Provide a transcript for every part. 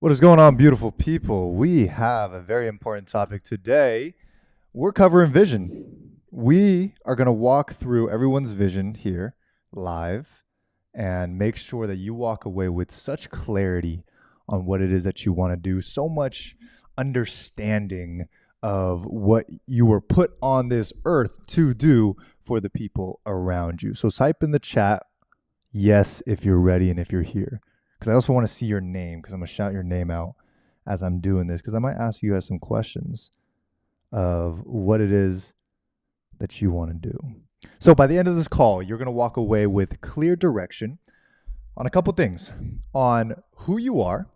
What is going on, beautiful people? We have a very important topic today. We're covering vision. We are going to walk through everyone's vision here live and make sure that you walk away with such clarity on what it is that you want to do, so much understanding of what you were put on this earth to do for the people around you. So type in the chat yes if you're ready and if you're here, because I also want to see your name, because I'm going to shout your name out as I'm doing this, because I might ask you guys some questions of what it is that you want to do. So by the end of this call, you're going to walk away with clear direction on a couple things: on who you are,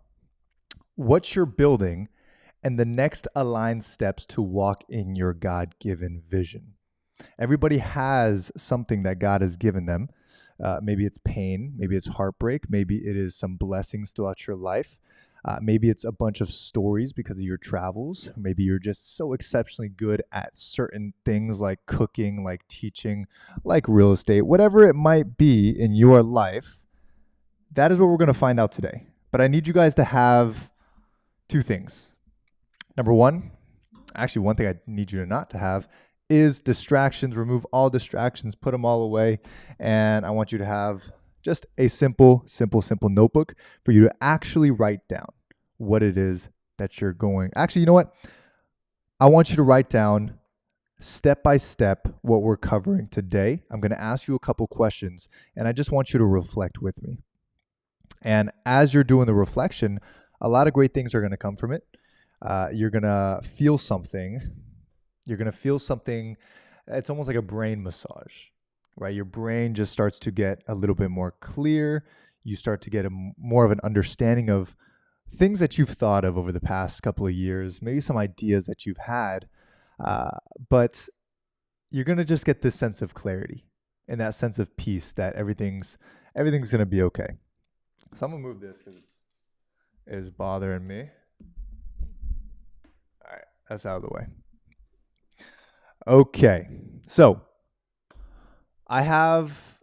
what you're building, and the next aligned steps to walk in your God-given vision. Everybody has something that God has given them. Maybe it's pain, maybe it's heartbreak, maybe it is some blessings throughout your life. Maybe it's a bunch of stories because of your travels. Maybe you're just so exceptionally good at certain things like cooking, like teaching, like real estate, whatever it might be in your life. That is what we're going to find out today. But I need you guys to have two things. Number one, actually, one thing I need you to not to have is distractions. Remove all distractions, put them all away. And I want you to have just a simple notebook for you to actually write down what it is that you're going. Actually, you know what? I want you to write down step by step what we're covering today. I'm going to ask you a couple questions, and I just want you to reflect with me. And as you're doing the reflection, a lot of great things are going to come from it. You're going to feel something. You're going to feel something. It's almost like a brain massage, right? Your brain just starts to get a little bit more clear. You start to get more of an understanding of things that you've thought of over the past couple of years, maybe some ideas that you've had. But you're going to just get this sense of clarity and that sense of peace that everything's going to be okay. So I'm going to move this because it is bothering me. All right, that's out of the way. Okay, so I have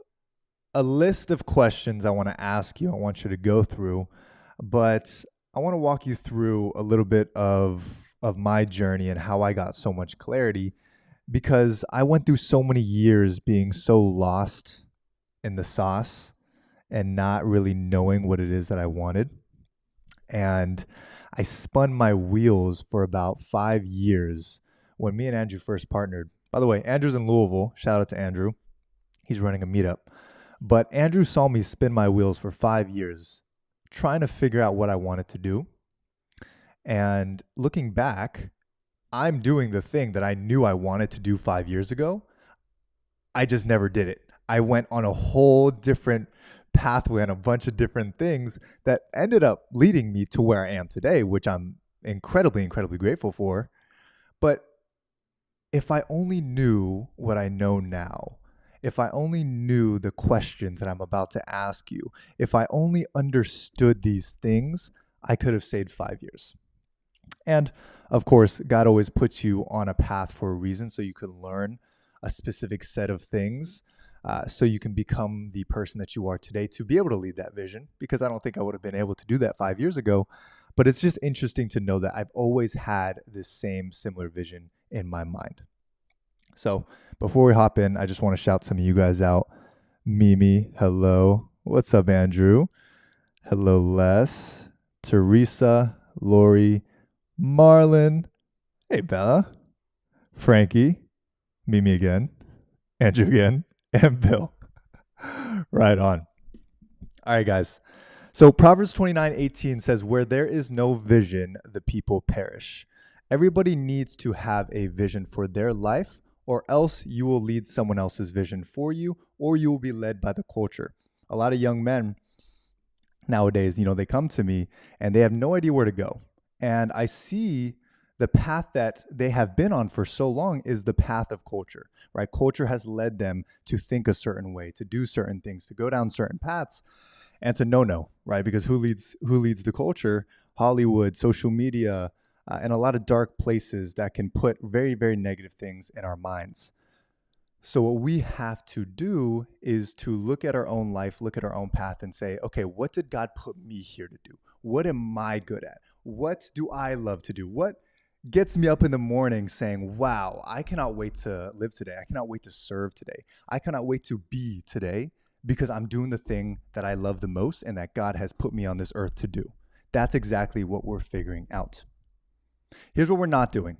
a list of questions I want to ask you. I want you to go through, but I want to walk you through a little bit of my journey and how I got so much clarity, because I went through so many years being so lost in the sauce and not really knowing what it is that I wanted. And I spun my wheels for about 5 years when me and Andrew first partnered. By the way, Andrew's in Louisville. Shout out to Andrew. He's running a meetup. But Andrew saw me spin my wheels for 5 years trying to figure out what I wanted to do. And looking back, I'm doing the thing that I knew I wanted to do 5 years ago. I just never did it. I went on a whole different pathway and a bunch of different things that ended up leading me to where I am today, which I'm incredibly grateful for. But if I only knew what I know now, if I only knew the questions that I'm about to ask you, if I only understood these things, I could have saved 5 years. And of course, God always puts you on a path for a reason, so you can learn a specific set of things, so you can become the person that you are today to be able to lead that vision, because I don't think I would have been able to do that 5 years ago. But it's just interesting to know that I've always had this similar vision in my mind. So before we hop in, I just want to shout some of you guys out. Mimi, hello. What's up, Andrew? Hello, Les. Teresa, Lori, Marlon. Hey, Bella. Frankie. Mimi again. Andrew again. And Bill. Right on. All right, guys. So Proverbs 29:18 says, where there is no vision, the people perish. Everybody needs to have a vision for their life, or else you will lead someone else's vision for you, or you will be led by the culture. A lot of young men nowadays, they come to me and they have no idea where to go. And I see the path that they have been on for so long is the path of culture, right? Culture has led them to think a certain way, to do certain things, to go down certain paths. And it's a no-no, right? Because who leads the culture? Hollywood, social media, and a lot of dark places that can put very, very negative things in our minds. So what we have to do is to look at our own life, look at our own path and say, okay, what did God put me here to do? What am I good at? What do I love to do? What gets me up in the morning saying, wow, I cannot wait to live today. I cannot wait to serve today. I cannot wait to be today because I'm doing the thing that I love the most and that God has put me on this earth to do. That's exactly what we're figuring out. Here's what we're not doing.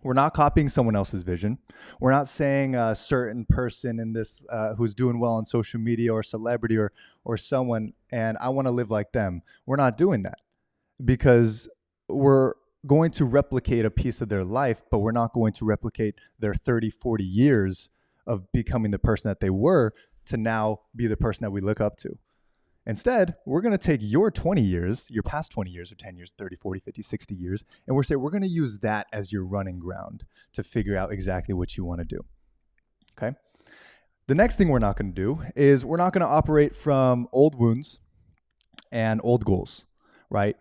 We're not copying someone else's vision. We're not saying a certain person in this who's doing well on social media or celebrity or someone, and I want to live like them. We're not doing that because we're going to replicate a piece of their life, but we're not going to replicate their 30, 40 years of becoming the person that they were to now be the person that we look up to. Instead, we're going to take your 20 years, your past 20 years or 10 years, 30, 40, 50, 60 years, and we're going to use that as your running ground to figure out exactly what you want to do. Okay? The next thing we're not going to do is we're not going to operate from old wounds and old goals, right?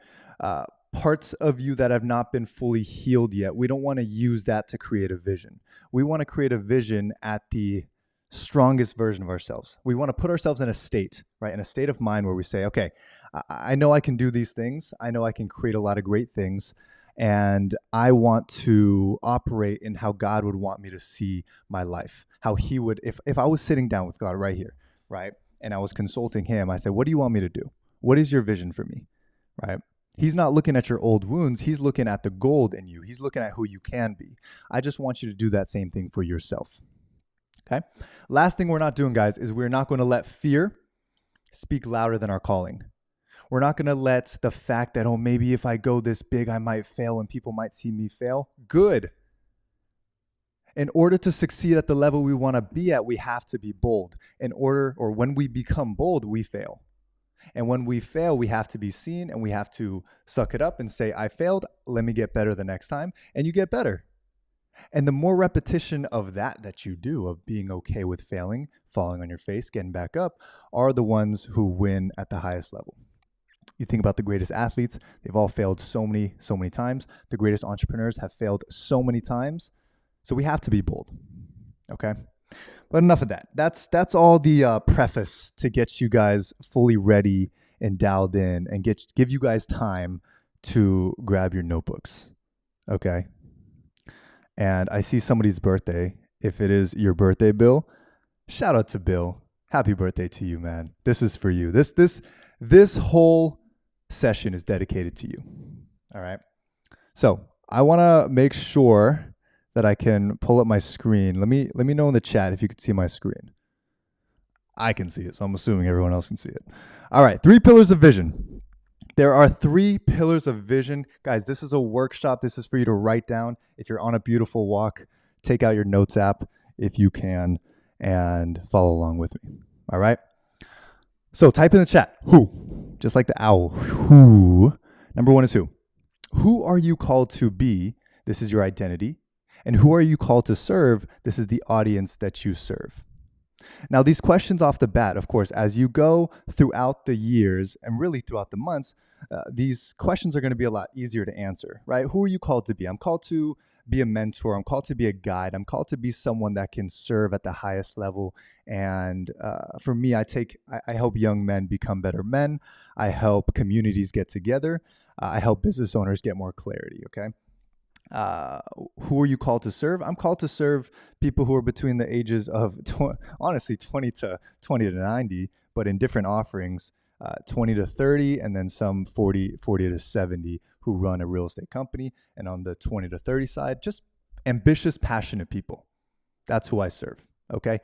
Parts of you that have not been fully healed yet, we don't want to use that to create a vision. We want to create a vision at the strongest version of ourselves. We want to put ourselves in a state, right? In a state of mind where we say, okay, I know I can do these things. I know I can create a lot of great things. And I want to operate in how God would want me to see my life. How he would, if I was sitting down with God right here, right? And I was consulting him, I said, what do you want me to do? What is your vision for me, right? He's not looking at your old wounds. He's looking at the gold in you. He's looking at who you can be. I just want you to do that same thing for yourself. Okay. Last thing we're not doing, guys, is we're not going to let fear speak louder than our calling. We're not going to let the fact that, oh, maybe if I go this big, I might fail and people might see me fail. Good. In order to succeed at the level we want to be at, we have to be bold. When we become bold, we fail. And when we fail, we have to be seen and we have to suck it up and say, I failed. Let me get better the next time. And you get better. And the more repetition of that you do, of being okay with failing, falling on your face, getting back up, are the ones who win at the highest level. You think about the greatest athletes, they've all failed so many times. The greatest entrepreneurs have failed so many times. So we have to be bold. Okay? But enough of that. That's all the preface to get you guys fully ready and dialed in and give you guys time to grab your notebooks. Okay? And I see somebody's birthday. If it is your birthday, Bill, shout out to Bill. Happy birthday to you, man. This is for you. This whole session is dedicated to you. All right. So I want to make sure that I can pull up my screen. Let me know in the chat if you can see my screen. I can see it, so I'm assuming everyone else can see it. All right. 3 pillars of vision. There are 3 pillars of vision. Guys, this is a workshop. This is for you to write down. If you're on a beautiful walk, take out your notes app if you can and follow along with me. All right? So type in the chat, who? Just like the owl. Who? Number 1 is who? Who are you called to be? This is your identity. And who are you called to serve? This is the audience that you serve. Now, these questions off the bat, of course, as you go throughout the years and really throughout the months, these questions are going to be a lot easier to answer, right? Who are you called to be? I'm called to be a mentor. I'm called to be a guide. I'm called to be someone that can serve at the highest level. And for me, I help young men become better men. I help communities get together. I help business owners get more clarity, okay? Who are you called to serve? I'm called to serve people who are between the ages of, honestly, 20 to 90, but in different offerings, 20 to 30, and then some 40 to 70 who run a real estate company. And on the 20 to 30 side, just ambitious, passionate people. That's who I serve, okay?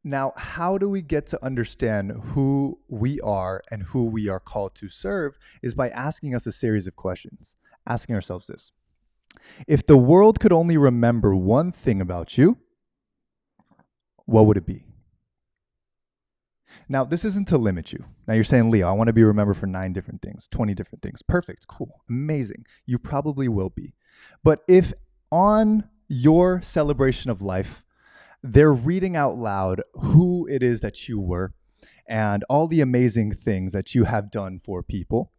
Now, how do we get to understand who we are and who we are called to serve is by asking us a series of questions, asking ourselves this. If the world could only remember one thing about you, what would it be? Now, this isn't to limit you. Now, you're saying, Leo, I want to be remembered for 9 different things, 20 different things. Perfect, cool, amazing. You probably will be. But if on your celebration of life, they're reading out loud who it is that you were and all the amazing things that you have done for people,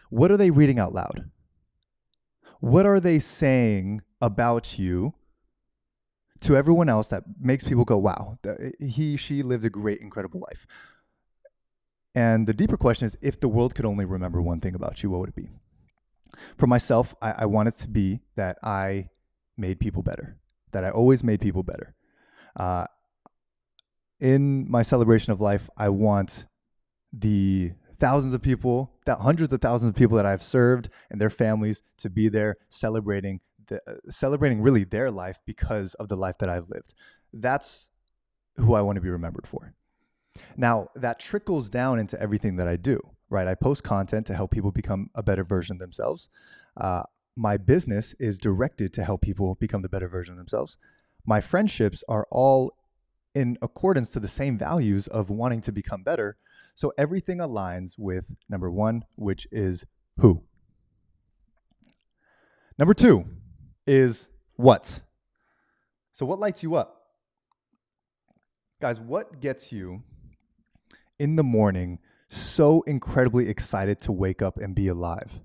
what are they reading out loud? What are they saying about you to everyone else that makes people go, wow, she lived a great, incredible life? And the deeper question is, if the world could only remember one thing about you, what would it be? For myself, I want it to be that I made people better, that I always made people better. Uh, in my celebration of life, I want the thousands of people, hundreds of thousands of people that I've served and their families to be there celebrating celebrating really their life because of the life that I've lived. That's who I want to be remembered for. Now, that trickles down into everything that I do, right? I post content to help people become a better version of themselves. Uh, my business is directed to help people become the better version of themselves. My friendships are all in accordance to the same values of wanting to become better. So everything aligns with number one, which is who. Number two is what. So what lights you up? Guys, what gets you in the morning so incredibly excited to wake up and be alive?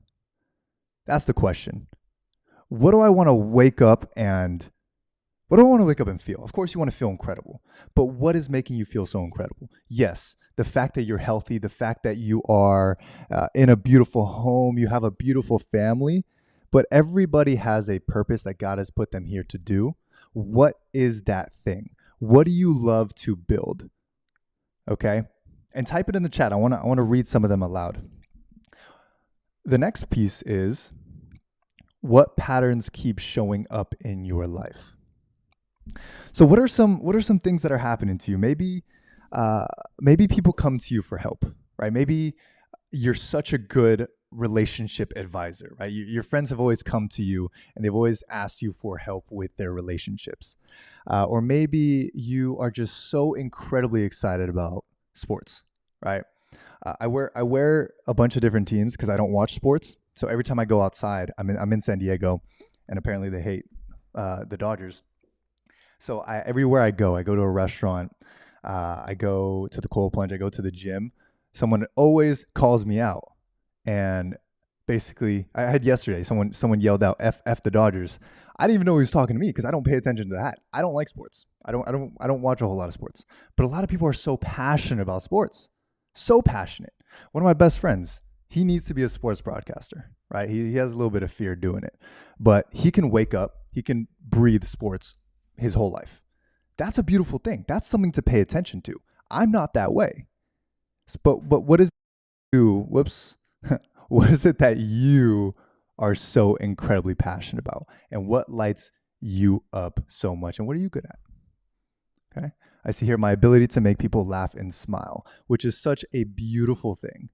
That's the question. What do I want to wake up and feel? Of course, you want to feel incredible. But what is making you feel so incredible? Yes, the fact that you're healthy, the fact that you are in a beautiful home, you have a beautiful family, but everybody has a purpose that God has put them here to do. What is that thing? What do you love to build? Okay? And type it in the chat. I want to read some of them aloud. The next piece is, what patterns keep showing up in your life? So what are some things that are happening to you? Maybe people come to you for help, right? Maybe you're such a good relationship advisor, right? Your friends have always come to you and they've always asked you for help with their relationships. Or maybe you are just so incredibly excited about sports, right? I wear a bunch of different teams because I don't watch sports. So every time I go outside, I'm in San Diego, and apparently they hate the Dodgers. So everywhere I go to a restaurant, I go to the cold plunge, I go to the gym. Someone always calls me out, and basically, I had yesterday. Someone yelled out "F the Dodgers." I didn't even know he was talking to me because I don't pay attention to that. I don't like sports. I don't watch a whole lot of sports. But a lot of people are so passionate about sports, so passionate. One of my best friends, he needs to be a sports broadcaster, right? He has a little bit of fear doing it, but he can wake up, he can breathe sports his whole life. That's a beautiful thing. That's something to pay attention to. I'm not that way. But what is you? Whoops. What is it that you are so incredibly passionate about? And what lights you up so much? And what are you good at? Okay. I see here my ability to make people laugh and smile, which is such a beautiful thing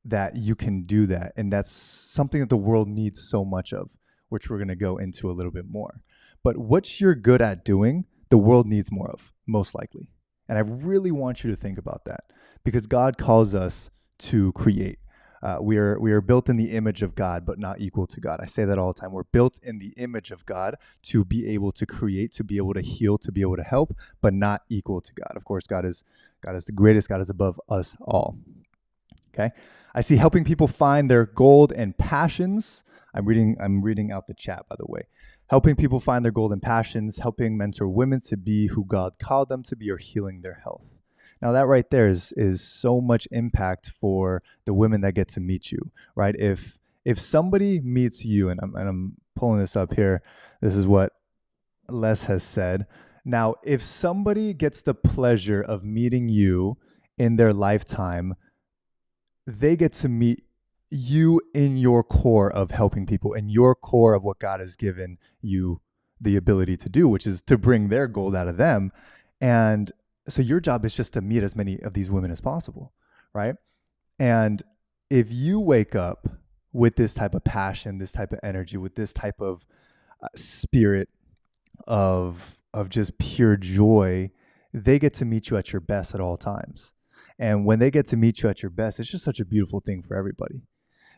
that you can do that. And that's something that the world needs so much of, which we're going to go into a little bit more. But what you're good at doing, the world needs more of, most likely. And I really want you to think about that, because God calls us to create. We are built in the image of God, but not equal to God. I say that all the time. We're built in the image of God to be able to create, to be able to heal, to be able to help, but not equal to God. Of course, God is the greatest. God is above us all. Okay. I see helping people find their gold and passions. I'm reading out the chat, by the way. Helping people find their golden passions, helping mentor women to be who God called them to be, or healing their health. Now that right there is so much impact for the women that get to meet you, right? If somebody meets you, and I'm pulling this up here, this is what Les has said. Now, if somebody gets the pleasure of meeting you in their lifetime, they get to meet you in your core of helping people, in your core of what God has given you the ability to do, which is to bring their gold out of them. And so your job is just to meet as many of these women as possible, right? And if you wake up with this type of passion, this type of energy, with this type of spirit of just pure joy, they get to meet you at your best at all times. And when they get to meet you at your best, it's just such a beautiful thing for everybody.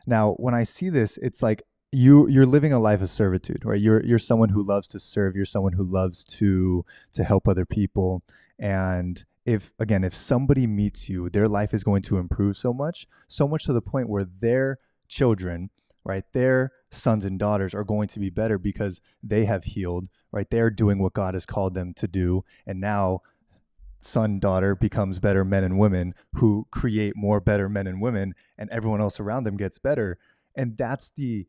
Now, when I see this, it's like you're living a life of servitude, right? You're someone who loves to serve. You're someone who loves to help other people. And if somebody meets you, their life is going to improve so much to the point where their children, right, their sons and daughters are going to be better because they have healed, right? They're doing what God has called them to do. And now son, daughter becomes better men and women who create more better men and women, and everyone else around them gets better. And that's the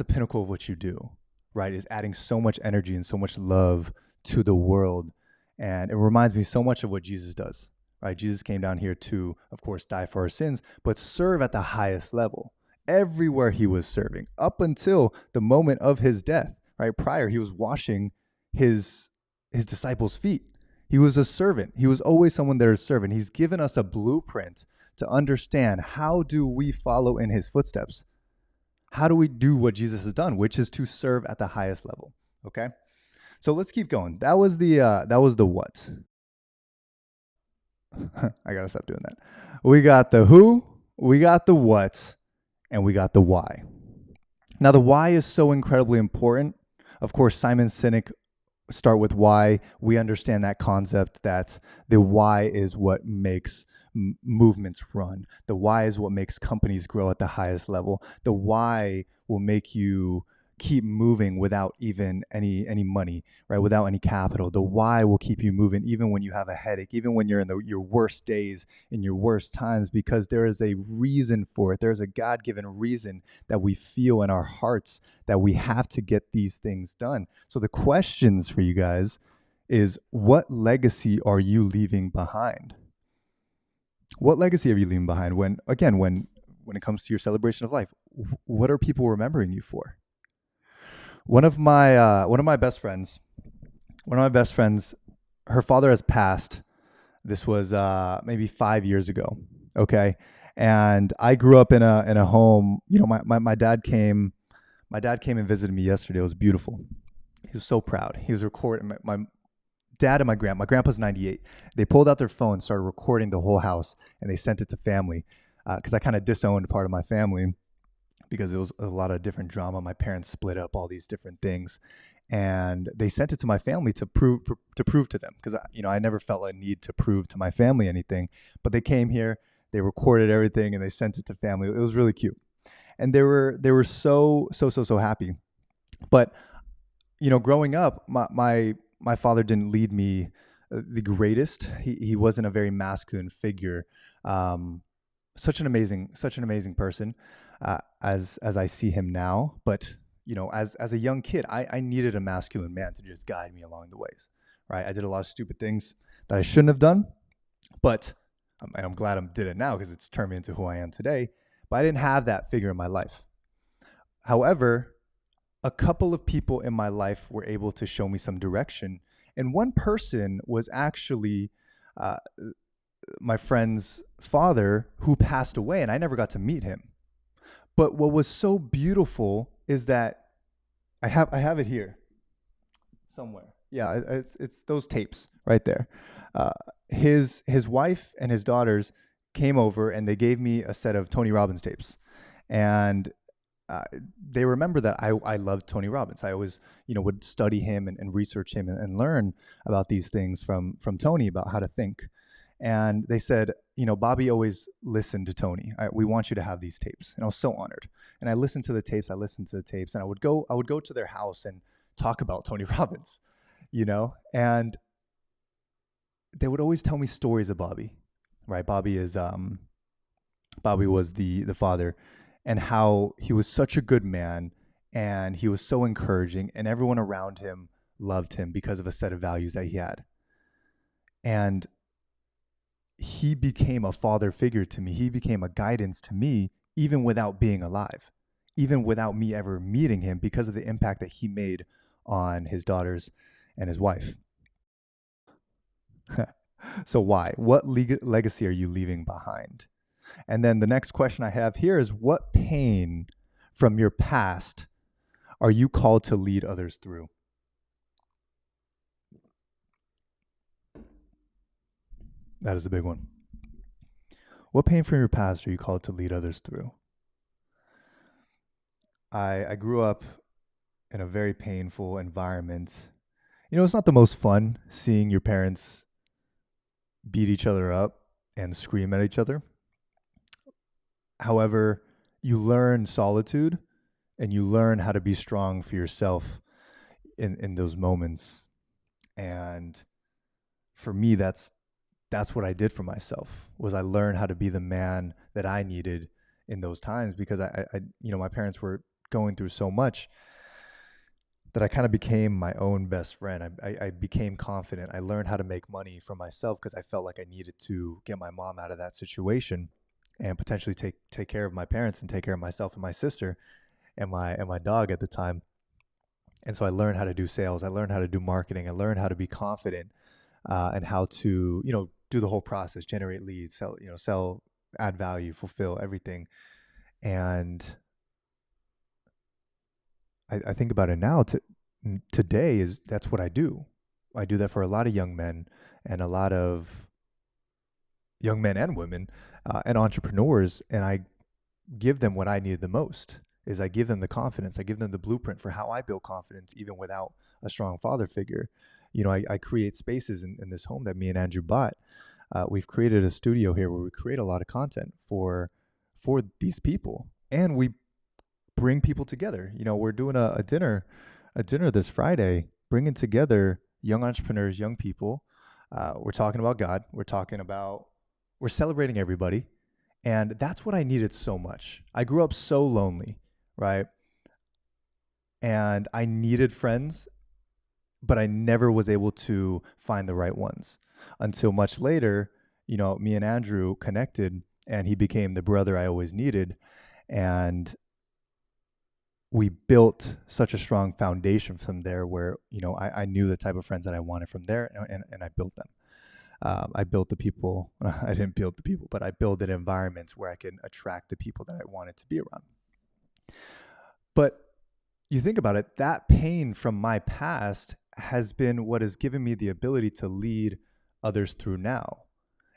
pinnacle of what you do, right? Is adding so much energy and so much love to the world. And it reminds me so much of what Jesus does, right? Jesus came down here to, of course, die for our sins, but serve at the highest level. Everywhere he was serving, up until the moment of his death, right? Prior, he was washing his disciples' feet. He was a servant. He was always someone that is servant. He's given us a blueprint to understand how do we follow in his footsteps. How do we do what Jesus has done, which is to serve at the highest level? Okay, so let's keep going. That was the what. I gotta stop doing that. We got the who, we got the what, and we got the why. Now the why is so incredibly important. Of course, Simon Sinek start with why. We understand that concept that the why is what makes movements run. The why is what makes companies grow at the highest level. The why will make you keep moving without even any money, right? Without any capital. The why will keep you moving even when you have a headache, even when you're in your worst days, in your worst times, because there is a reason for it. There's a God-given reason that we feel in our hearts that we have to get these things done. So the questions for you guys is, what legacy are you leaving behind? What legacy are you leaving behind when it comes to your celebration of life? What are people remembering you for? One of my best friends, her father has passed. This was maybe 5 years ago. Okay, and I grew up in a home. My dad came. My dad came and visited me yesterday. It was beautiful. He was so proud. He was recording my dad and my grandpa's 98. They pulled out their phone, started recording the whole house, and they sent it to family because I kind of disowned part of my family because it was a lot of different drama. My parents split up, all these different things, and they sent it to my family to prove to them because I never felt a need to prove to my family anything. But they came here, they recorded everything, and they sent it to family. It was really cute, and they were so happy. But growing up, my father didn't lead me the greatest. He wasn't a very masculine figure. Um, such an amazing person as I see him now. But as a young kid, I needed a masculine man to just guide me along the ways. Right, I did a lot of stupid things that I shouldn't have done, but and I'm glad I did it now because it's turned me into who I am today. But I didn't have that figure in my life. However, a couple of people in my life were able to show me some direction. And one person was actually uh, my friend's father who passed away, and I never got to meet him. But what was so beautiful is that I have it here somewhere. Yeah, it's those tapes right there. Uh, his wife and his daughters came over and they gave me a set of Tony Robbins tapes, and uh, they remember that I loved Tony Robbins. I always, would study him and research him and learn about these things from Tony about how to think. And they said, Bobby always listened to Tony. We want you to have these tapes. And I was so honored. And I listened to the tapes. And I would go to their house and talk about Tony Robbins, and they would always tell me stories of Bobby, right? Bobby was the father, and how he was such a good man, and he was so encouraging, and everyone around him loved him because of a set of values that he had. And he became a father figure to me. He became a guidance to me, even without being alive, even without me ever meeting him, because of the impact that he made on his daughters and his wife. So why? What legacy are you leaving behind? And then the next question I have here is, what pain from your past are you called to lead others through? That is a big one. What pain from your past are you called to lead others through? I grew up in a very painful environment. It's not the most fun seeing your parents beat each other up and scream at each other. However, you learn solitude and you learn how to be strong for yourself in those moments. And for me, that's what I did for myself, was I learned how to be the man that I needed in those times, because my parents were going through so much that I kind of became my own best friend. I became confident. I learned how to make money for myself because I felt like I needed to get my mom out of that situation and potentially take care of my parents and take care of myself and my sister and my dog at the time. And so I learned how to do sales. I learned how to do marketing. I learned how to be confident, and how to, do the whole process, generate leads, sell, add value, fulfill everything. And I think about it now. Today is that's what I do. I do that for a lot of young men, and a lot of young men and women, and entrepreneurs. And I give them what I needed the most. Is I give them the confidence. I give them the blueprint for how I build confidence, even without a strong father figure. I create spaces in this home that me and Andrew bought. We've created a studio here where we create a lot of content for these people, and we bring people together. We're doing a dinner this Friday, bringing together young entrepreneurs, young people. We're talking about God. We're celebrating everybody. And that's what I needed so much. I grew up so lonely, right? And I needed friends, but I never was able to find the right ones until much later. Me and Andrew connected, and he became the brother I always needed. And we built such a strong foundation from there where, I knew the type of friends that I wanted from there, and I built them. I built the people. I didn't build the people, but I built environments where I can attract the people that I wanted to be around. But you think about it, that pain from my past has been what has given me the ability to lead others through now.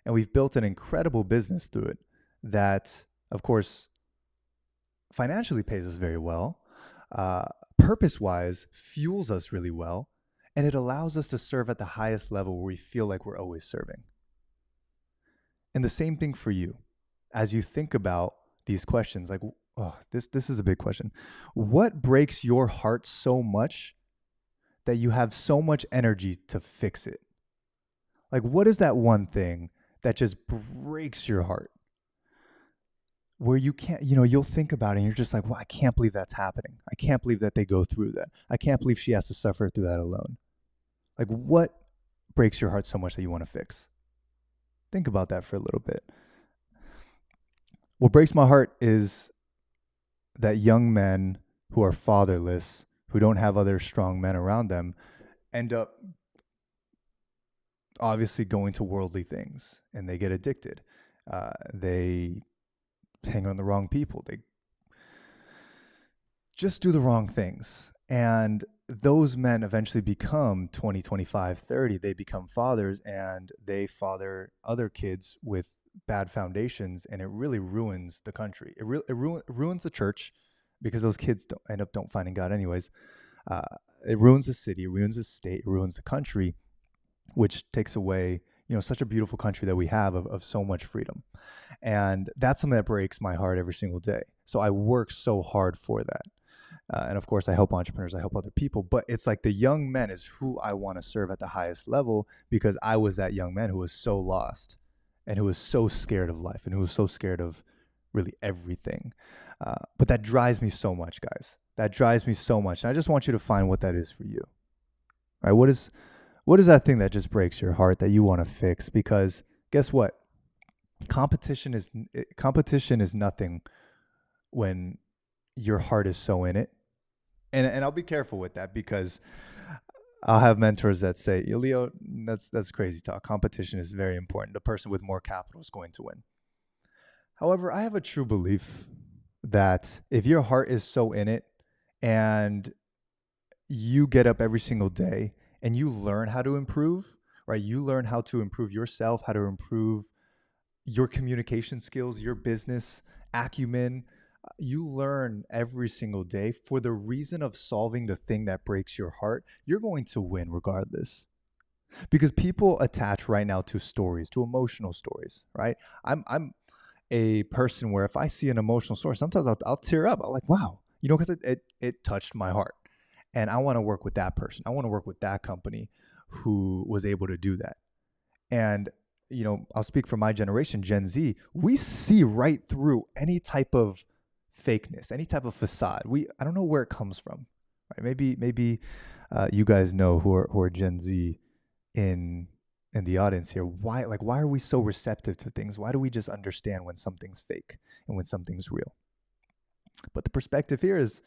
And we've built an incredible business through it that, of course, financially pays us very well, purpose-wise fuels us really well, and it allows us to serve at the highest level where we feel like we're always serving. And the same thing for you. As you think about these questions, like, this is a big question. What breaks your heart so much that you have so much energy to fix it? Like, what is that one thing that just breaks your heart? Where you can't, you'll think about it and you're just like, well, I can't believe that's happening. I can't believe that they go through that. I can't believe she has to suffer through that alone. Like, what breaks your heart so much that you want to fix? Think about that for a little bit. What breaks my heart is that young men who are fatherless, who don't have other strong men around them, end up obviously going to worldly things, and they get addicted. They hang on the wrong people. They just do the wrong things. And those men eventually become 20, 25, 30. They become fathers, and they father other kids with bad foundations, and it really ruins the country. It ruins the church, because those kids don't finding God anyways. It ruins the city, it ruins the state, it ruins the country, which takes away, such a beautiful country that we have of so much freedom. And that's something that breaks my heart every single day. So I work so hard for that. And of course, I help entrepreneurs, I help other people, but it's like the young men is who I want to serve at the highest level, because I was that young man who was so lost and who was so scared of life and who was so scared of really everything. But that drives me so much, guys. That drives me so much. And I just want you to find what that is for you. Right? What is that thing that just breaks your heart that you want to fix? Because guess what? Competition is nothing when your heart is so in it. And I'll be careful with that, because I'll have mentors that say, Leo, that's crazy talk. Competition is very important. The person with more capital is going to win. However, I have a true belief that if your heart is so in it, and you get up every single day and you learn how to improve, right? You learn how to improve yourself, how to improve your communication skills, your business acumen. You learn every single day for the reason of solving the thing that breaks your heart. You're going to win regardless, because people attach right now to stories, to emotional stories, right? I'm a person where if I see an emotional story, sometimes I'll tear up. I'm like, wow, because it touched my heart, and I want to work with that person. I want to work with that company who was able to do that. And I'll speak for my generation, Gen Z, we see right through any type of fakeness, any type of facade. I don't know where it comes from. Right? Maybe you guys know who are Gen Z in the audience here. Why are we so receptive to things? Why do we just understand when something's fake and when something's real? But the perspective here is,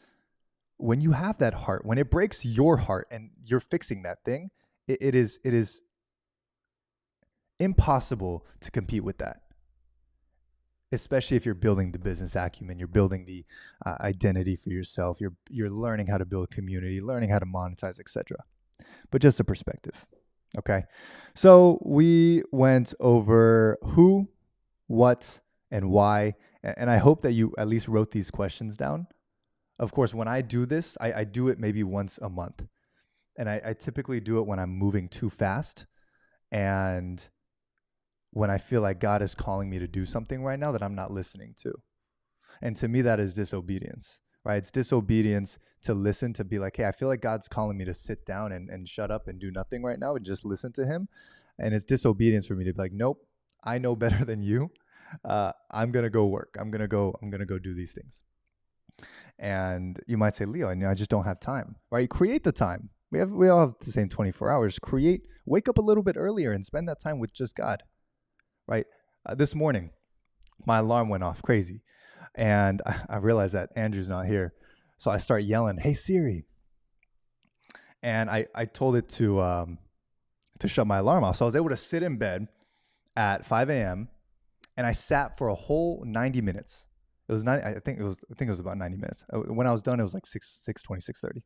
when you have that heart, when it breaks your heart and you're fixing that thing, it is impossible to compete with that. Especially if you're building the business acumen, you're building the identity for yourself, you're learning how to build community, learning how to monetize, etc. But just a perspective. Okay, so we went over who, what, and why, and I hope that you at least wrote these questions down. Of course, when I do this, I do it maybe once a month, and I typically do it when I'm moving too fast, and when I feel like God is calling me to do something right now that I'm not listening to. And to me, that is disobedience, right? It's disobedience to listen, to be like, hey, I feel like God's calling me to sit down and shut up and do nothing right now and just listen to him. And it's disobedience for me to be like, nope, I know better than you. I'm going to go work. I'm going to go do these things. And you might say, Leo, I just don't have time, right? Create the time. We all have the same 24 hours. Wake up a little bit earlier and spend that time with just God, right? This morning, my alarm went off crazy. And I realized that Andrew's not here. So I start yelling, hey, Siri. And I told it to shut my alarm off. So I was able to sit in bed at 5 a.m. and I sat for a whole 90 minutes. It was 90, I think it was about 90 minutes. When I was done, it was like 6:20, 6:30.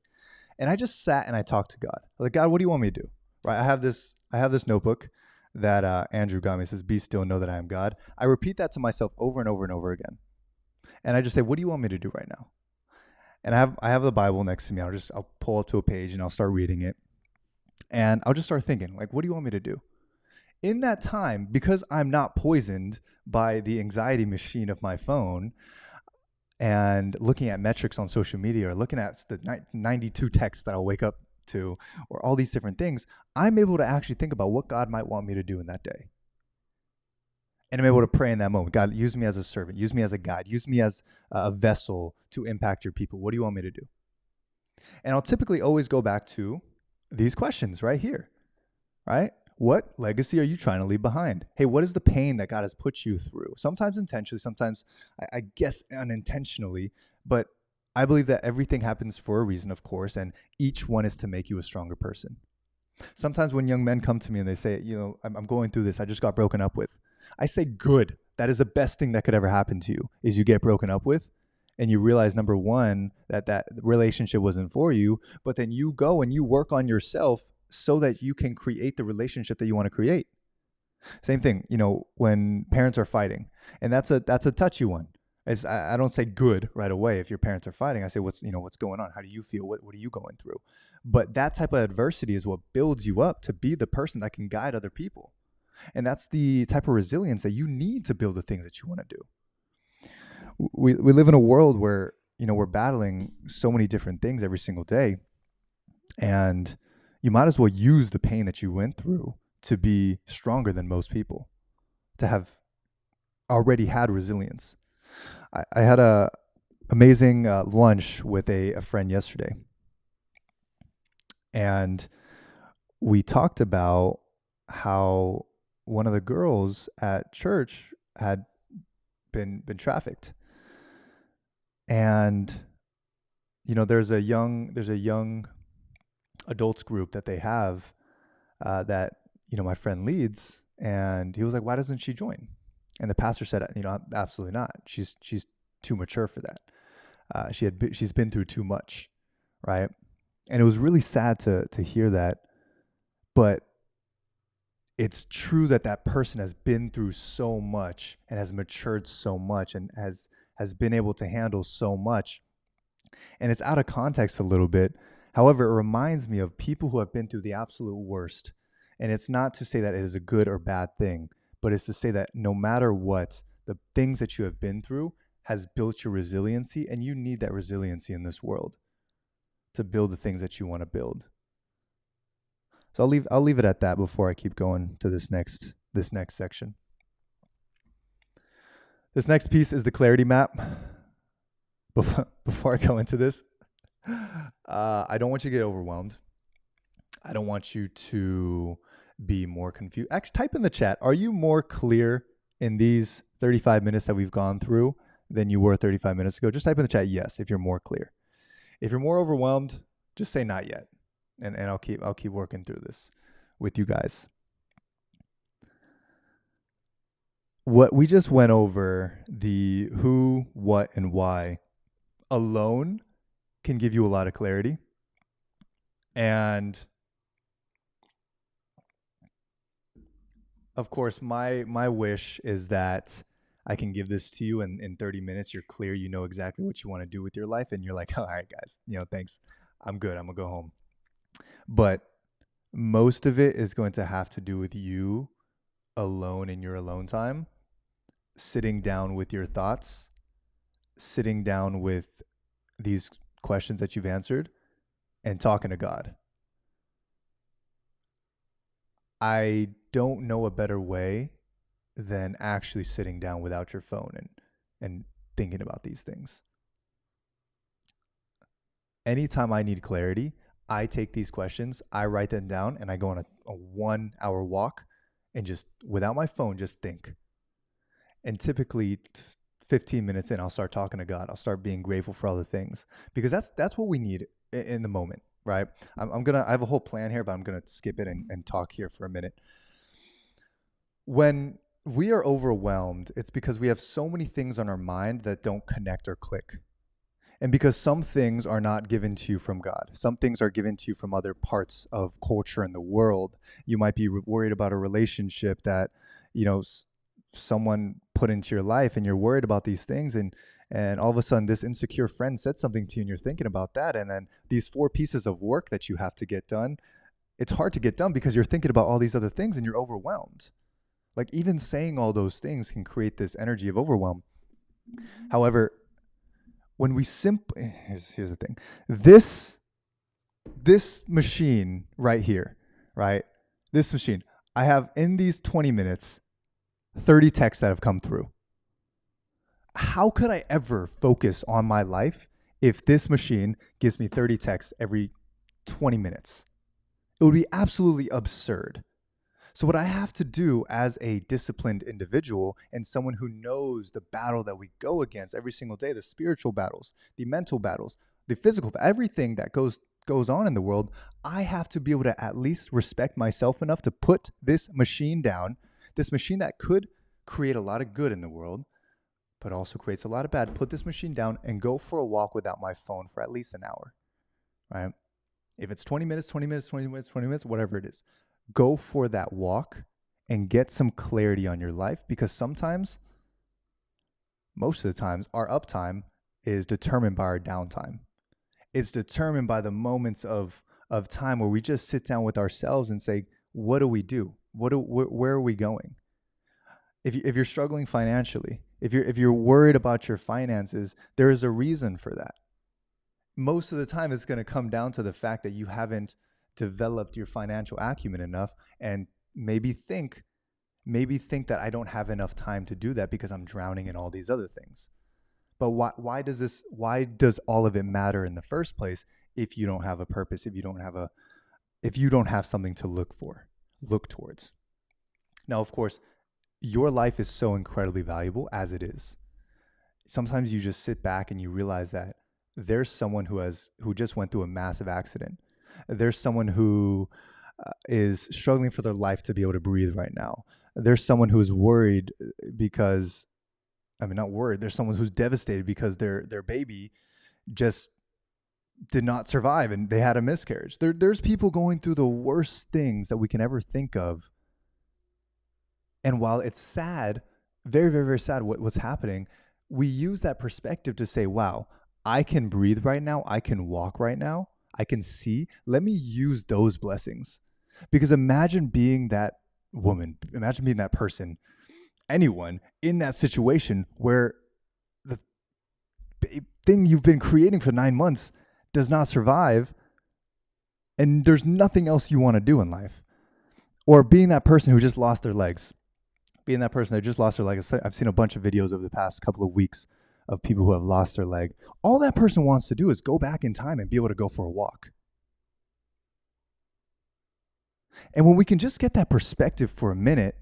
And I just sat and I talked to God. I was like, God, what do you want me to do? Right? I have this notebook that Andrew got me. It says, be still, know that I am God. I repeat that to myself over and over and over again. And I just say, what do you want me to do right now? And I have the Bible next to me. I'll pull up to a page and I'll start reading it. And I'll just start thinking, like, what do you want me to do? In that time, because I'm not poisoned by the anxiety machine of my phone and looking at metrics on social media or looking at the 92 texts that I'll wake up to or all these different things, I'm able to actually think about what God might want me to do in that day. And I'm able to pray in that moment. God, use me as a servant. Use me as a guide. Use me as a vessel to impact your people. What do you want me to do? And I'll typically always go back to these questions right here, right? What legacy are you trying to leave behind? Hey, what is the pain that God has put you through? Sometimes intentionally, sometimes I guess unintentionally, but I believe that everything happens for a reason, of course, and each one is to make you a stronger person. Sometimes when young men come to me and they say, I'm going through this, I just got broken up with. I say, good. That is the best thing that could ever happen to you, is you get broken up with and you realize, number one, that relationship wasn't for you, but then you go and you work on yourself so that you can create the relationship that you want to create. Same thing, when parents are fighting, and that's a touchy one. I don't say good right away if your parents are fighting. I say, what's going on? How do you feel? What are you going through? But that type of adversity is what builds you up to be the person that can guide other people. And that's the type of resilience that you need to build the things that you want to do. We live in a world where, we're battling so many different things every single day. And you might as well use the pain that you went through to be stronger than most people, to have already had resilience. I had a amazing lunch with a friend yesterday. And we talked about how one of the girls at church had been trafficked. And there's a young adults group that they have that my friend leads, and he was like, why doesn't she join? And the pastor said, absolutely not. She's too mature for that. She's been through too much, right? And it was really sad to hear that, but it's true that person has been through so much and has matured so much and has been able to handle so much. And it's out of context a little bit. However, it reminds me of people who have been through the absolute worst. And it's not to say that it is a good or bad thing, but it's to say that no matter what, the things that you have been through has built your resiliency, and you need that resiliency in this world to build the things that you want to build. So I'll leave it at that before I keep going to this next this next section. This next piece is the clarity map. Before I go into this, I don't want you to get overwhelmed. I don't want you to be more confused. Actually, type in the chat. Are you more clear in these 35 minutes that we've gone through than you were 35 minutes ago? Just type in the chat yes if you're more clear. If you're more overwhelmed, just say not yet. And I'll keep working through this with you guys. What we just went over, the who, what, and why alone can give you a lot of clarity. And of course, my wish is that I can give this to you in 30 minutes. You're clear. You know exactly what you want to do with your life. And you're like, all right, guys, thanks. I'm good. I'm going to go home. But most of it is going to have to do with you alone in your alone time, sitting down with your thoughts, sitting down with these questions that you've answered, and talking to God. I don't know a better way than actually sitting down without your phone and thinking about these things. Anytime I need clarity, I take these questions, I write them down, and I go on a 1 hour walk and just, without my phone, just think. And typically 15 minutes in, I'll start talking to God. I'll start being grateful for all the things, because that's what we need in the moment, right? I have a whole plan here, but I'm going to skip it and talk here for a minute. When we are overwhelmed, it's because we have so many things on our mind that don't connect or click. And because some things are not given to you from God. Some things are given to you from other parts of culture in the world. You might be worried about a relationship that, someone put into your life, and you're worried about these things. And all of a sudden this insecure friend said something to you and you're thinking about that. And then these 4 pieces of work that you have to get done, it's hard to get done because you're thinking about all these other things and you're overwhelmed. Like, even saying all those things can create this energy of overwhelm. However, when we simply, here's the thing, this machine right here, right? This machine, I have in these 20 minutes, 30 texts that have come through. How could I ever focus on my life if this machine gives me 30 texts every 20 minutes? It would be absolutely absurd. So what I have to do as a disciplined individual and someone who knows the battle that we go against every single day, the spiritual battles, the mental battles, the physical, everything that goes on in the world, I have to be able to at least respect myself enough to put this machine down, this machine that could create a lot of good in the world, but also creates a lot of bad. Put this machine down and go for a walk without my phone for at least an hour, right? If it's 20 minutes, whatever it is, go for that walk and get some clarity on your life, because sometimes, most of the times, our uptime is determined by our downtime. It's determined by the moments of time where we just sit down with ourselves and say, what do we do? Where are we going? If you're struggling financially, if you're worried about your finances, there is a reason for that. Most of the time, it's going to come down to the fact that you haven't developed your financial acumen enough, and maybe think that I don't have enough time to do that because I'm drowning in all these other things. But why does all of it matter in the first place if you don't have a purpose, if you don't have something to look towards? Now, of course, your life is so incredibly valuable as it is. Sometimes you just sit back and you realize that there's someone who just went through a massive accident. There's someone who is struggling for their life to be able to breathe right now. There's someone who is worried because, not worried. There's someone who's devastated because their baby just did not survive and they had a miscarriage. There's people going through the worst things that we can ever think of. And while it's sad, very, very, very sad what's happening, we use that perspective to say, wow, I can breathe right now. I can walk right now. I can see. Let me use those blessings. Because imagine being that woman, imagine being that person, anyone in that situation where the thing you've been creating for 9 months does not survive and there's nothing else you want to do in life. Or being that person who just lost their legs. being that person that just lost their leg. I've seen a bunch of videos over the past couple of weeks of people who have lost their leg. All that person wants to do is go back in time and be able to go for a walk. And when we can just get that perspective for a minute,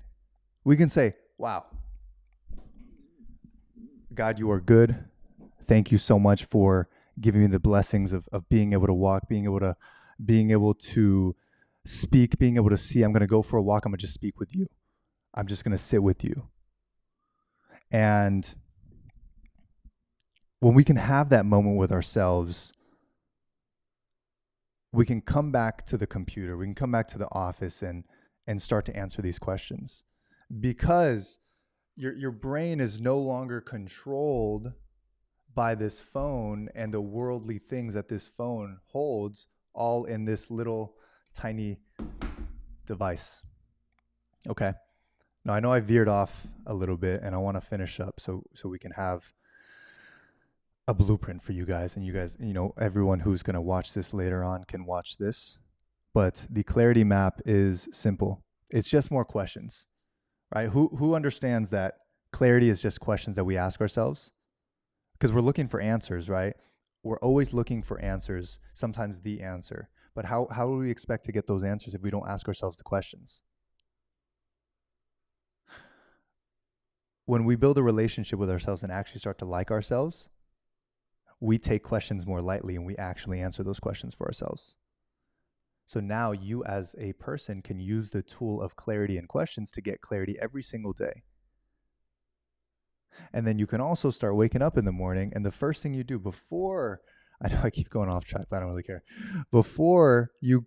we can say, wow, God, you are good. Thank you so much for giving me the blessings of being able to walk, being able to speak, being able to see. I'm going to go for a walk. I'm going to just speak with you. I'm just going to sit with you. And when we can have that moment with ourselves, we can come back to the computer, we can come back to the office and start to answer these questions, because your brain is no longer controlled by this phone and the worldly things that this phone holds, all in this little tiny device. Okay. Now, I know I veered off a little bit, and I want to finish up so we can have a blueprint for you guys, and you guys, everyone who's going to watch this later on can watch this. But the clarity map is simple. It's just more questions, right? Who understands that clarity is just questions that we ask ourselves? Because we're looking for answers, right? We're always looking for answers, sometimes the answer. But how do we expect to get those answers if we don't ask ourselves the questions? When we build a relationship with ourselves and actually start to like ourselves, we take questions more lightly and we actually answer those questions for ourselves. So now you as a person can use the tool of clarity and questions to get clarity every single day. And then you can also start waking up in the morning, and the first thing you do before, I know I keep going off track, but I don't really care. Before you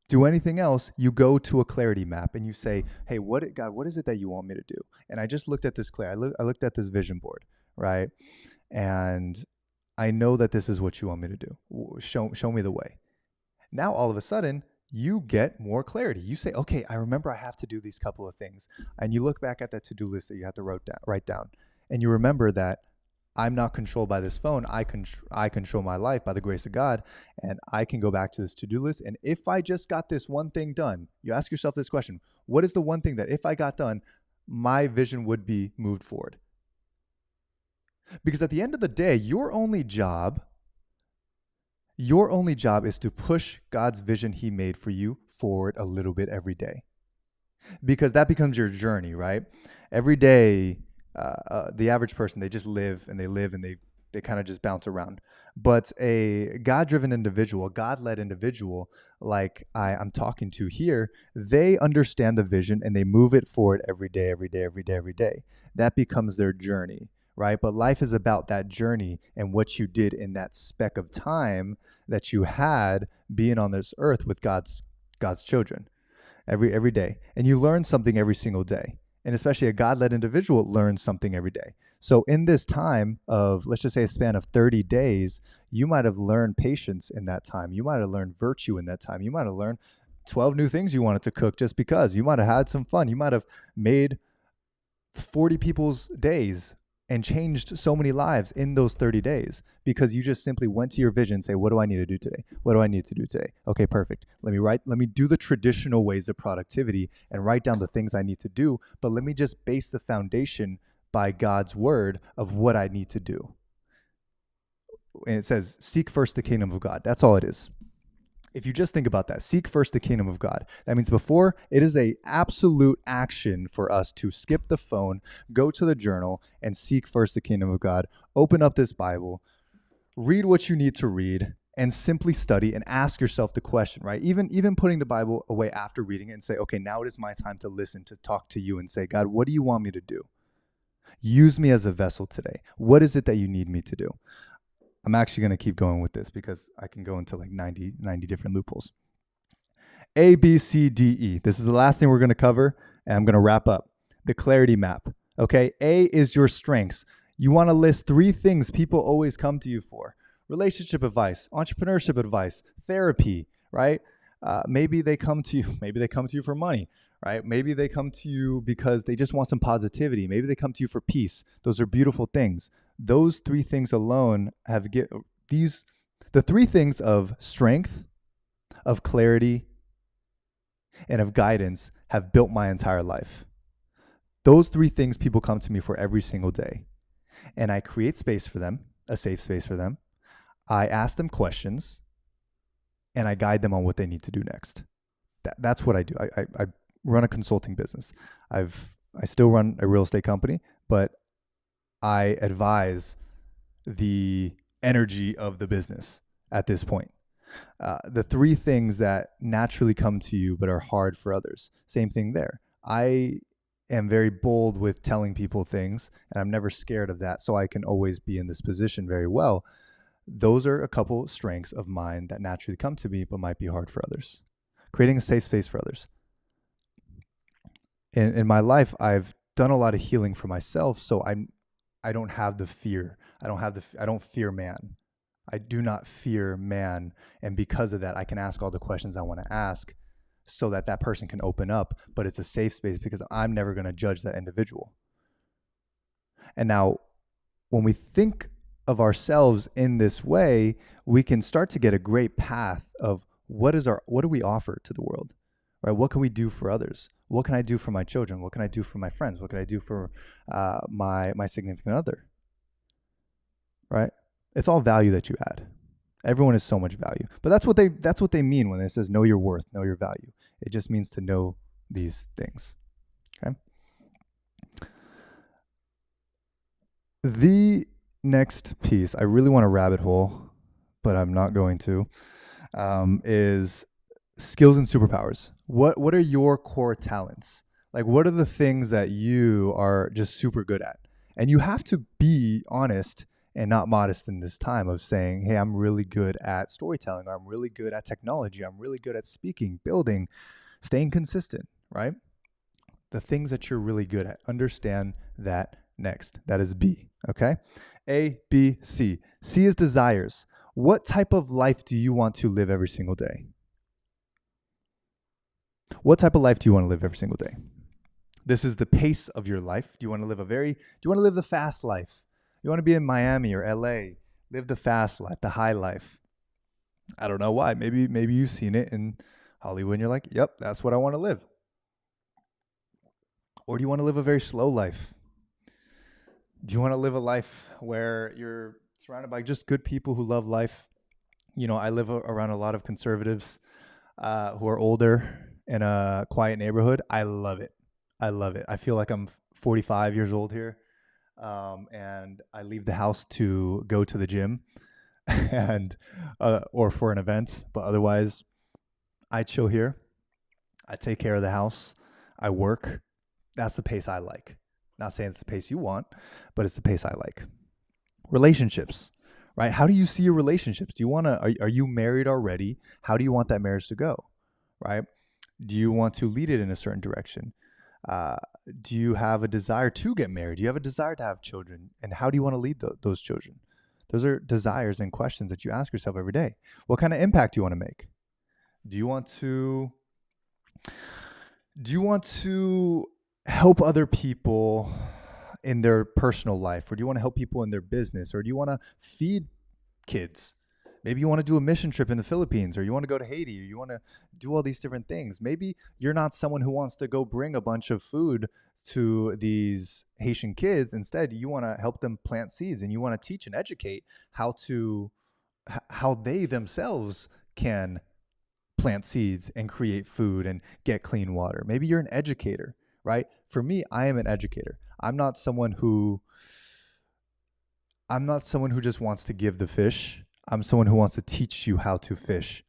do anything else, you go to a clarity map and you say, hey, God, what is it that you want me to do? And I just looked at this I looked at this vision board, right? And I know that this is what you want me to do. Show me the way. Now, all of a sudden, you get more clarity. You say, okay, I remember I have to do these couple of things. And you look back at that to-do list that you have to write down. And you remember that I'm not controlled by this phone. I control my life by the grace of God. And I can go back to this to-do list. And if I just got this one thing done, you ask yourself this question: what is the one thing that if I got done, my vision would be moved forward? Because at the end of the day, your only job is to push God's vision he made for you forward a little bit every day. Because that becomes your journey, right? Every day, the average person, they just live and they kind of just bounce around. But a God-driven individual, a God-led individual like I'm talking to here, they understand the vision and they move it forward every day, every day, every day, every day. That becomes their journey, right? But life is about that journey and what you did in that speck of time that you had being on this earth with God's children every day. And you learn something every single day. And especially a God-led individual learns something every day. So in this time of, let's just say, a span of 30 days, you might have learned patience in that time. You might have learned virtue in that time. You might have learned 12 new things you wanted to cook just because. You might have had some fun. You might have made 40 people's days and changed so many lives in those 30 days because you just simply went to your vision and say, what do I need to do today? What do I need to do today? Okay, perfect. Let me do the traditional ways of productivity and write down the things I need to do, but let me just base the foundation by God's word of what I need to do. And it says, seek first the kingdom of God. That's all it is. If you just think about that, seek first the kingdom of God. That means before, it is a absolute action for us to skip the phone, go to the journal, and seek first the kingdom of God. Open up this Bible, read what you need to read, and simply study and ask yourself the question, right? Even putting the Bible away after reading it and say, okay, now it is my time to listen, to talk to you and say, God, what do you want me to do? Use me as a vessel today. What is it that you need me to do? I'm actually going to keep going with this because I can go into like 90 different loopholes. A, B, C, D, E. This is the last thing we're going to cover, and I'm going to wrap up. The clarity map. Okay, A is your strengths. You want to list 3 things people always come to you for: relationship advice, entrepreneurship advice, therapy, right? Maybe they come to you for money, right? Maybe they come to you because they just want some positivity. Maybe they come to you for peace. Those are beautiful things. Those 3 things alone the 3 things of strength, of clarity, and of guidance have built my entire life. Those three things people come to me for every single day. And I create space for them, a safe space for them. I ask them questions and I guide them on what they need to do next. That's what I do. I run a consulting business. I still run a real estate company, but I advise the energy of the business at this point. The three things that naturally come to you but are hard for others. Same thing there. I am very bold with telling people things, and I'm never scared of that, so I can always be in this position very well. Those are a couple strengths of mine that naturally come to me but might be hard for others. Creating a safe space for others. In my life, I've done a lot of healing for myself, so I don't have the fear. I don't fear man. I do not fear man, and because of that, I can ask all the questions I want to ask so that that person can open up, but it's a safe space because I'm never going to judge that individual. And now when we think of ourselves in this way, we can start to get a great path of what do we offer to the world, right? What can we do for others? What can I do for my children? What can I do for my friends? What can I do for my significant other, right? It's all value that you add. Everyone is so much value, but that's what they mean when it says know your worth, know your value. It just means to know these things. Okay. The next piece, I really want to rabbit hole, but I'm not going to, is skills and superpowers. What are your core talents? Like, what are the things that you are just super good at? And you have to be honest and not modest in this time of saying, hey, I'm really good at storytelling, or I'm really good at technology, I'm really good at speaking, building, staying consistent, right? The things that you're really good at. Understand that next. That is B, okay? A, B, C. C is desires. What type of life do you want to live every single day? What type of life do you want to live every single day? This is the pace of your life. Do you want to live the fast life? You want to be in Miami or LA, live the fast life, the high life. I don't know why. Maybe you've seen it in Hollywood and you're like, yep, that's what I want to live. Or do you want to live a very slow life? Do you want to live a life where you're surrounded by just good people who love life? You know, I live around a lot of conservatives who are older in a quiet neighborhood. I love it. I feel like I'm 45 years old here. And I leave the house to go to the gym and or for an event, but otherwise I chill here. I take care of the house. I work. That's the pace I like. Not saying it's the pace you want, but it's the pace I like. Relationships, right? How do you see your relationships? Do you want to, are you married already? How do you want that marriage to go, right? Do you want to lead it in a certain direction? Do you have a desire to get married? Do you have a desire to have children? And how do you want to lead those children? Those are desires and questions that you ask yourself every day. What kind of impact do you want to make? Do you want to help other people in their personal life? Or do you want to help people in their business? Or do you want to feed kids? Maybe you want to do a mission trip in the Philippines, or you want to go to Haiti, or you want to do all these different things. Maybe you're not someone who wants to go bring a bunch of food to these Haitian kids. Instead, you want to help them plant seeds, and you want to teach and educate how they themselves can plant seeds and create food and get clean water. Maybe you're an educator, right? For me, I am an educator. I'm not someone who just wants to give the fish. I'm someone who wants to teach you how to fish.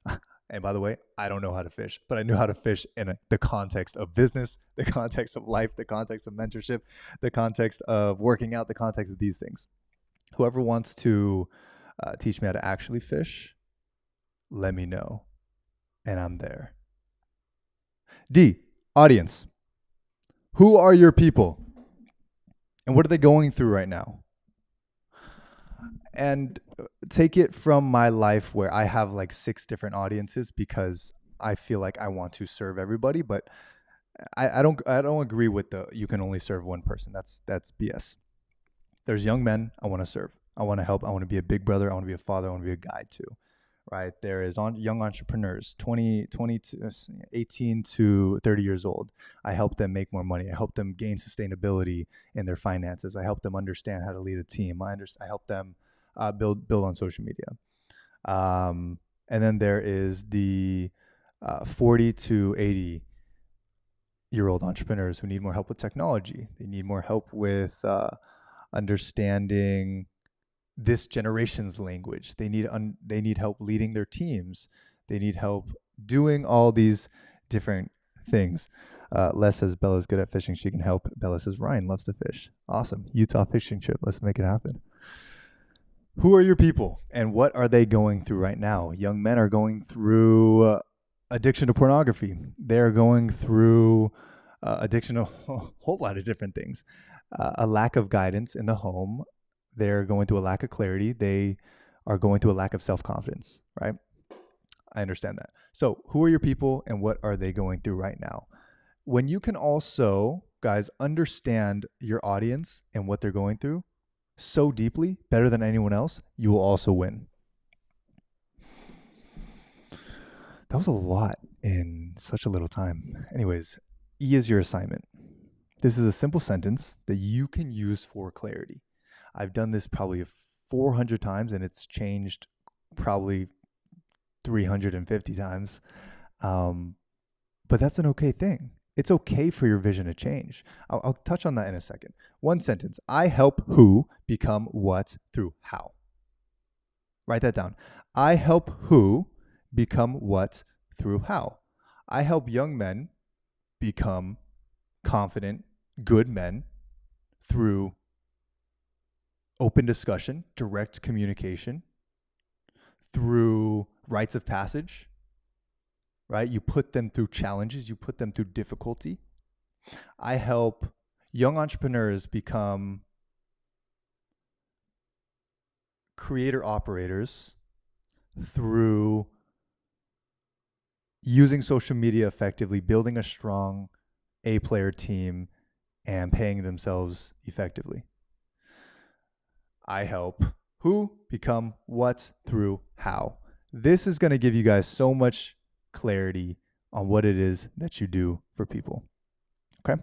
And by the way, I don't know how to fish, but I know how to fish in the context of business, the context of life, the context of mentorship, the context of working out, the context of these things. Whoever wants to teach me how to actually fish, let me know. And I'm there. D, audience. Who are your people? And what are they going through right now? And take it from my life where I have like 6 different audiences because I feel like I want to serve everybody, but I don't agree with you can only serve one person. That's BS. There's young men I want to serve. I want to help. I want to be a big brother. I want to be a father. I want to be a guide too, right? There is young entrepreneurs, 18 to 30 years old. I help them make more money. I help them gain sustainability in their finances. I help them understand how to lead a team. I help them build on social media. And then there is the 40 to 80-year-old entrepreneurs who need more help with technology. They need more help with understanding this generation's language. They need help leading their teams. They need help doing all these different things. Les says Bella's good at fishing. She can help. Bella says Ryan loves to fish. Awesome. Utah fishing trip. Let's make it happen. Who are your people and what are they going through right now? Young men are going through addiction to pornography. They're going through addiction to a whole lot of different things. A lack of guidance in the home. They're going through a lack of clarity. They are going through a lack of self-confidence, right? I understand that. So who are your people and what are they going through right now? When you can also, guys, understand your audience and what they're going through so deeply, better than anyone else, you will also win. That was a lot in such a little time. Anyways, E is your assignment. This is a simple sentence that you can use for clarity. I've done this probably 400 times and it's changed probably 350 times. But that's an okay thing. It's okay for your vision to change. I'll touch on that in a second. One sentence. I help who become what through how. Write that down. I help who become what through how. I help young men become confident, good men through open discussion, direct communication, through rites of passage, right? You put them through challenges, you put them through difficulty. I help young entrepreneurs become creator operators through using social media effectively, building a strong A-player team, and paying themselves effectively. I help who become what through how. This is going to give you guys so much clarity on what it is that you do for people. Okay?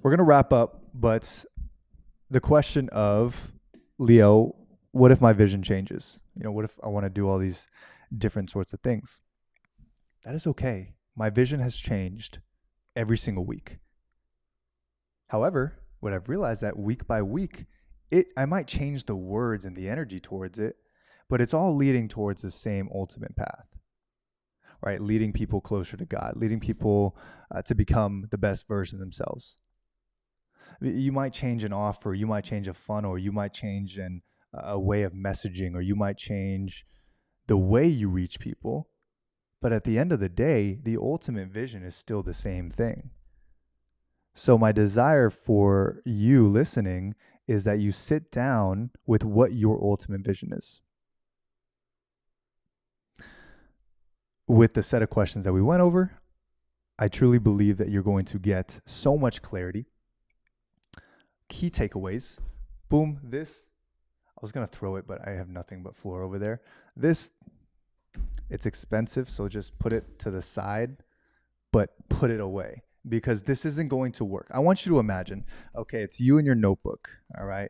We're going to wrap up, but the question of, Leo, what if my vision changes? What if I want to do all these different sorts of things? That is okay. My vision has changed every single week. However, what I've realized that week by week, I might change the words and the energy towards it, but it's all leading towards the same ultimate path, right? Leading people closer to God, leading people to become the best version of themselves. You might change an offer, you might change a funnel, or you might change a way of messaging, or you might change the way you reach people. But at the end of the day, the ultimate vision is still the same thing. So my desire for you listening is that you sit down with what your ultimate vision is. With the set of questions that we went over, I truly believe that you're going to get so much clarity. Key takeaways. Boom, this. I was going to throw it, but I have nothing but floor over there. This, it's expensive, so just put it to the side, but put it away. Because this isn't going to work. I want you to imagine, okay, it's you and your notebook, all right?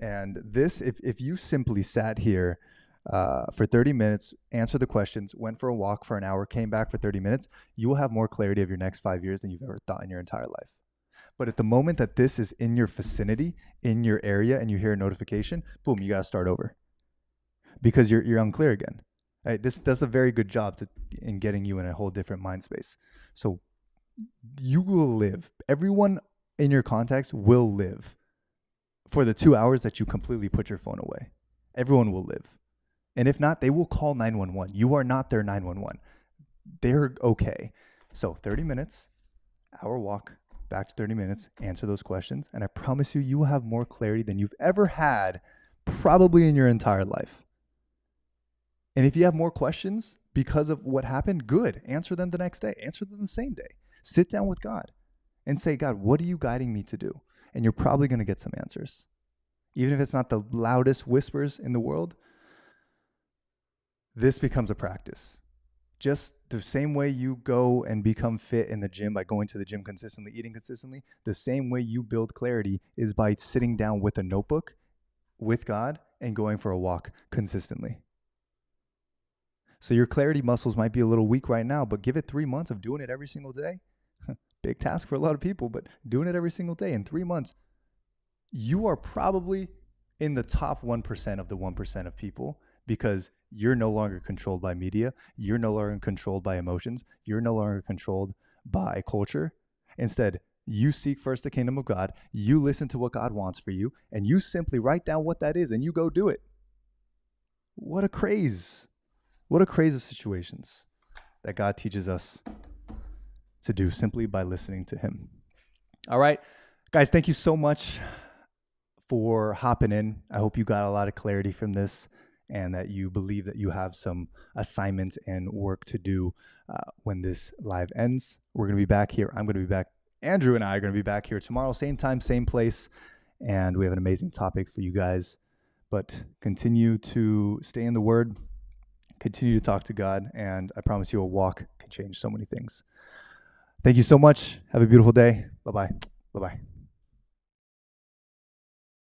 And this, if you simply sat here for 30 minutes, answered the questions, went for a walk for an hour, came back for 30 minutes, you will have more clarity of your next 5 years than you've ever thought in your entire life. But at the moment that this is in your vicinity, in your area, and you hear a notification, boom, you got to start over. Because you're unclear again. Right? This does a very good job in getting you in a whole different mind space. So you will live. Everyone in your contacts will live for the 2 hours that you completely put your phone away. Everyone will live. And if not, they will call 911. You are not their 911. They're okay. So 30 minutes, hour walk, back to 30 minutes, answer those questions. And I promise you, you will have more clarity than you've ever had probably in your entire life. And if you have more questions because of what happened, good. Answer them the next day. Answer them the same day. Sit down with God and say, God, what are you guiding me to do? And you're probably going to get some answers. Even if it's not the loudest whispers in the world, this becomes a practice. Just the same way you go and become fit in the gym by going to the gym consistently, eating consistently, the same way you build clarity is by sitting down with a notebook with God and going for a walk consistently. So your clarity muscles might be a little weak right now, but give it 3 months of doing it every single day. Big task for a lot of people, but doing it every single day in 3 months, you are probably in the top 1% of the 1% of people, because you're no longer controlled by media. You're no longer controlled by emotions. You're no longer controlled by culture. Instead, you seek first the kingdom of God. You listen to what God wants for you, and you simply write down what that is and you go do it. What a craze. What a craze of situations that God teaches us to do simply by listening to him. All right, guys, thank you so much for hopping in. I hope you got a lot of clarity from this and that you believe that you have some assignments and work to do when this live ends. We're going to be back here. I'm going to be back. Andrew and I are going to be back here tomorrow, same time, same place. And we have an amazing topic for you guys. But continue to stay in the Word, continue to talk to God, and I promise you a walk can change so many things. Thank you so much. Have a beautiful day. Bye-bye. Bye-bye.